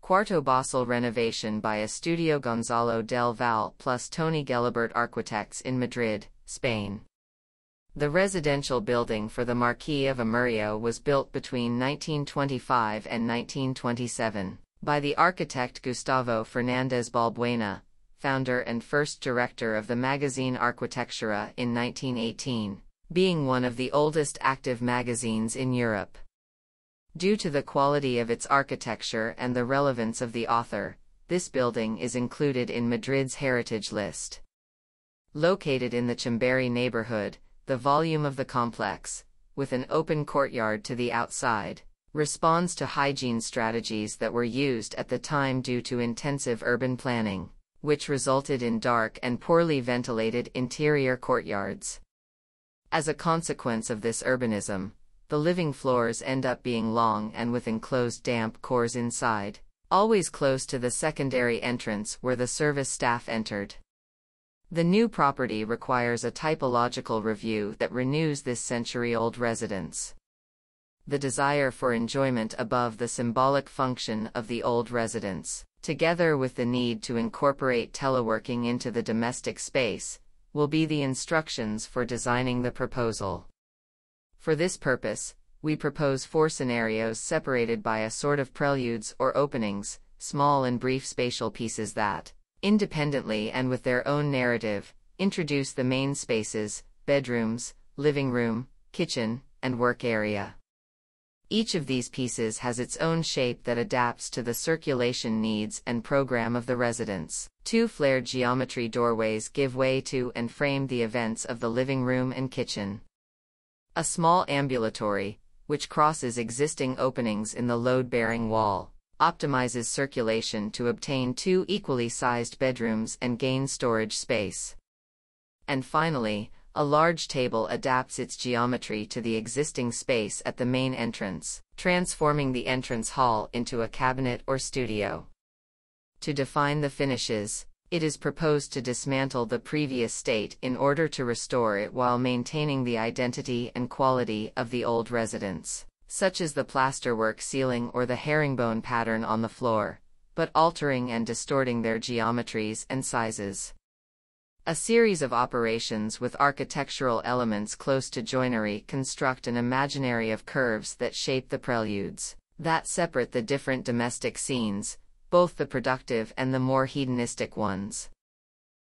Cuarto Bocel Renovation by Estudio Gonzalo del Val plus Toni Gelabert Arquitectes in Madrid, Spain. The residential building for the Marquis of Amurrio was built between 1925 and 1927 by the architect Gustavo Fernández Balbuena, founder and first director of the magazine Arquitectura in 1918, being one of the oldest active magazines in Europe. Due to the quality of its architecture and the relevance of the author, this building is included in Madrid's heritage list. Located in the Chamberí neighborhood, the volume of the complex, with an open courtyard to the outside, responds to hygiene strategies that were used at the time due to intensive urban planning, which resulted in dark and poorly ventilated interior courtyards. As a consequence of this urbanism, the living floors end up being long and with enclosed damp cores inside, always close to the secondary entrance where the service staff entered. The new property requires a typological review that renews this century-old residence. The desire for enjoyment above the symbolic function of the old residence, together with the need to incorporate teleworking into the domestic space, will be the instructions for designing the proposal. For this purpose, we propose 4 scenarios separated by a sort of preludes or openings, small and brief spatial pieces that, independently and with their own narrative, introduce the main spaces, bedrooms, living room, kitchen, and work area. Each of these pieces has its own shape that adapts to the circulation needs and program of the residence. 2 flared geometry doorways give way to and frame the events of the living room and kitchen. A small ambulatory, which crosses existing openings in the load-bearing wall, optimizes circulation to obtain 2 equally sized bedrooms and gain storage space. And finally, a large table adapts its geometry to the existing space at the main entrance, transforming the entrance hall into a cabinet or studio. To define the finishes, it is proposed to dismantle the previous state in order to restore it while maintaining the identity and quality of the old residence, such as the plasterwork ceiling or the herringbone pattern on the floor, but altering and distorting their geometries and sizes. A series of operations with architectural elements close to joinery construct an imaginary of curves that shape the preludes, that separate the different domestic scenes, both the productive and the more hedonistic ones.